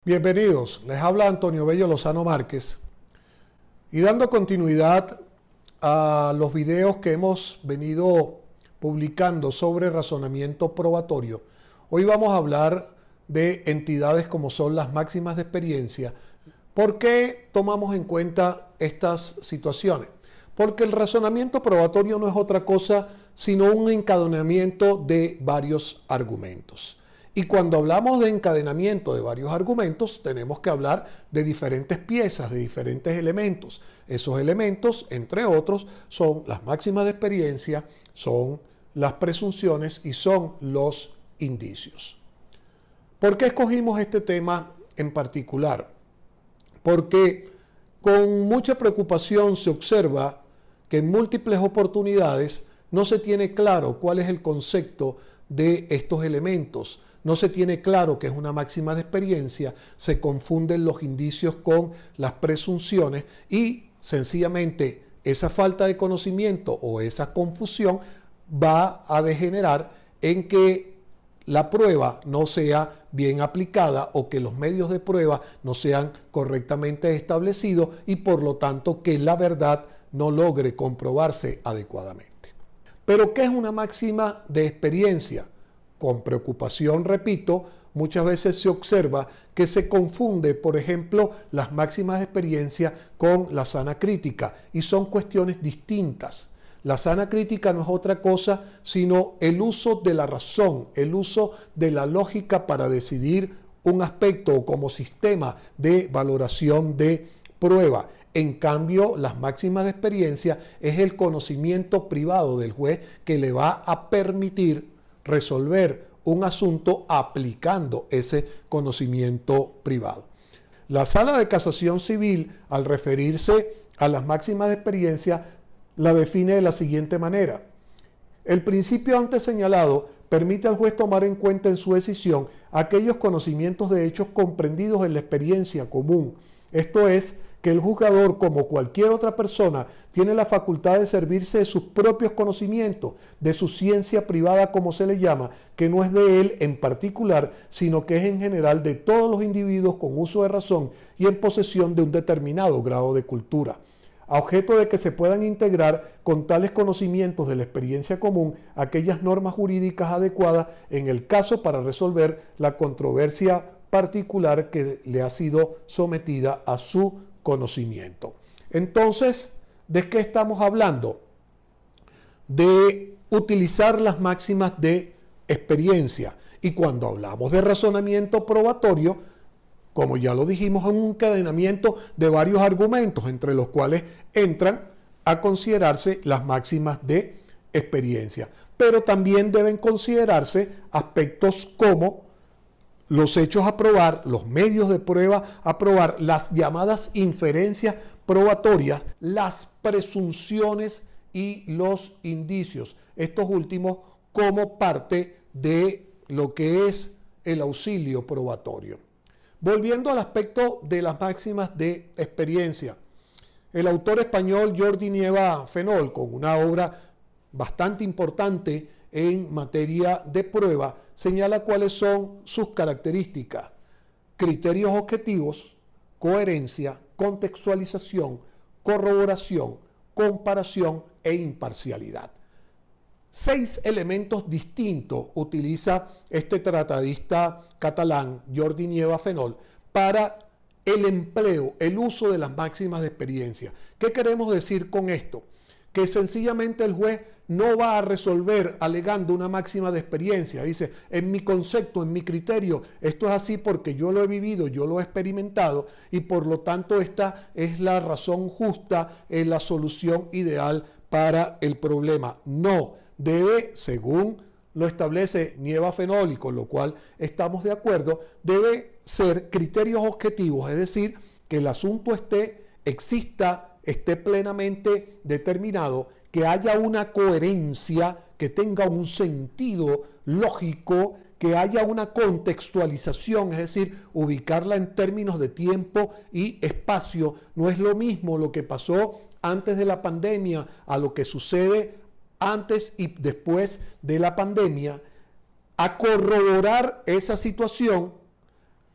Bienvenidos, les habla Antonio Bello Lozano Márquez y dando continuidad a los videos que hemos venido publicando sobre razonamiento probatorio, hoy vamos a hablar de entidades como son las máximas de experiencia. ¿Por qué tomamos en cuenta estas situaciones? Porque el razonamiento probatorio no es otra cosa sino un encadenamiento de varios argumentos. Y cuando hablamos de encadenamiento de varios argumentos, tenemos que hablar de diferentes piezas, de diferentes elementos. Esos elementos, entre otros, son las máximas de experiencia, son las presunciones y son los indicios. ¿Por qué escogimos este tema en particular? Porque con mucha preocupación se observa que en múltiples oportunidades no se tiene claro cuál es el concepto de estos elementos. No se tiene claro qué es una máxima de experiencia, se confunden los indicios con las presunciones y sencillamente esa falta de conocimiento o esa confusión va a degenerar en que la prueba no sea bien aplicada o que los medios de prueba no sean correctamente establecidos y por lo tanto que la verdad no logre comprobarse adecuadamente. Pero ¿qué es una máxima de experiencia? Con preocupación, repito, muchas veces se observa que se confunde, por ejemplo, las máximas de experiencia con la sana crítica y son cuestiones distintas. La sana crítica no es otra cosa sino el uso de la razón, el uso de la lógica para decidir un aspecto o como sistema de valoración de prueba. En cambio, las máximas de experiencia es el conocimiento privado del juez que le va a permitir resolver un asunto aplicando ese conocimiento privado. La Sala de Casación Civil, al referirse a las máximas de experiencia, la define de la siguiente manera. El principio antes señalado permite al juez tomar en cuenta en su decisión aquellos conocimientos de hechos comprendidos en la experiencia común. Esto es, que el juzgador, como cualquier otra persona, tiene la facultad de servirse de sus propios conocimientos, de su ciencia privada, como se le llama, que no es de él en particular, sino que es en general de todos los individuos con uso de razón y en posesión de un determinado grado de cultura, a objeto de que se puedan integrar con tales conocimientos de la experiencia común aquellas normas jurídicas adecuadas en el caso para resolver la controversia particular que le ha sido sometida a su conocimiento. Entonces, ¿de qué estamos hablando? De utilizar las máximas de experiencia. Y cuando hablamos de razonamiento probatorio, como ya lo dijimos, es un encadenamiento de varios argumentos, entre los cuales entran a considerarse las máximas de experiencia. Pero también deben considerarse aspectos como los hechos a probar, los medios de prueba a probar, las llamadas inferencias probatorias, las presunciones y los indicios. Estos últimos como parte de lo que es el auxilio probatorio. Volviendo al aspecto de las máximas de experiencia, el autor español Jordi Nieva Fenol, con una obra bastante importante en materia de prueba, señala cuáles son sus características: criterios objetivos, coherencia, contextualización, corroboración, comparación e imparcialidad. 6 elementos distintos utiliza este tratadista catalán, Jordi Nieva Fenol, para el empleo, el uso de las máximas de experiencia. ¿Qué queremos decir con esto? Que sencillamente el juez no va a resolver alegando una máxima de experiencia. Dice, en mi concepto, en mi criterio, esto es así porque yo lo he vivido, yo lo he experimentado y por lo tanto esta es la razón justa, es la solución ideal para el problema. No, debe, según lo establece Nieva Fenol, y con lo cual estamos de acuerdo, debe ser criterios objetivos, es decir, que el asunto esté plenamente determinado, que haya una coherencia, que tenga un sentido lógico, que haya una contextualización, es decir, ubicarla en términos de tiempo y espacio. No es lo mismo lo que pasó antes de la pandemia a lo que sucede antes y después de la pandemia, a corroborar esa situación,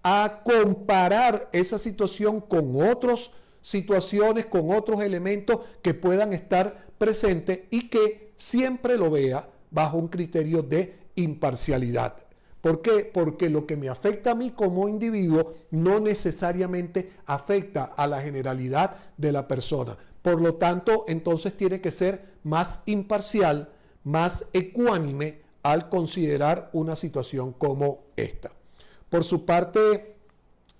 a comparar esa situación con otras situaciones, con otros elementos que puedan estar presentes y que siempre lo vea bajo un criterio de imparcialidad. ¿Por qué? Porque lo que me afecta a mí como individuo no necesariamente afecta a la generalidad de la persona. Por lo tanto, entonces tiene que ser más imparcial, más ecuánime al considerar una situación como esta. Por su parte,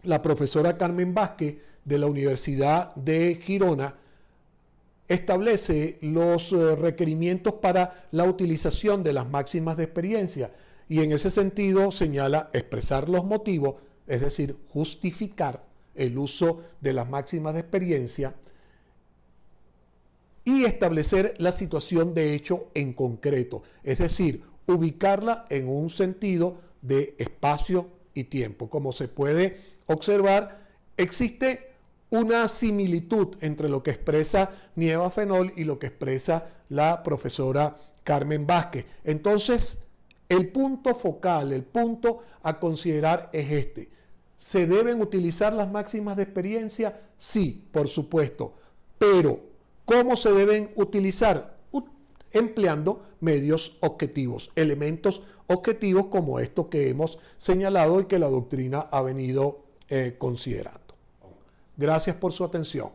la profesora Carmen Vázquez de la Universidad de Girona establece los requerimientos para la utilización de las máximas de experiencia y en ese sentido señala expresar los motivos, es decir, justificar el uso de las máximas de experiencia y establecer la situación de hecho en concreto, es decir, ubicarla en un sentido de espacio y tiempo. Como se puede observar, existe una similitud entre lo que expresa Nieva Fenol y lo que expresa la profesora Carmen Vázquez. Entonces, el punto focal, el punto a considerar es este. ¿Se deben utilizar las máximas de experiencia? Sí, por supuesto. Pero, ¿cómo se deben utilizar? Empleando medios objetivos, elementos objetivos como estos que hemos señalado y que la doctrina ha venido considerando. Gracias por su atención.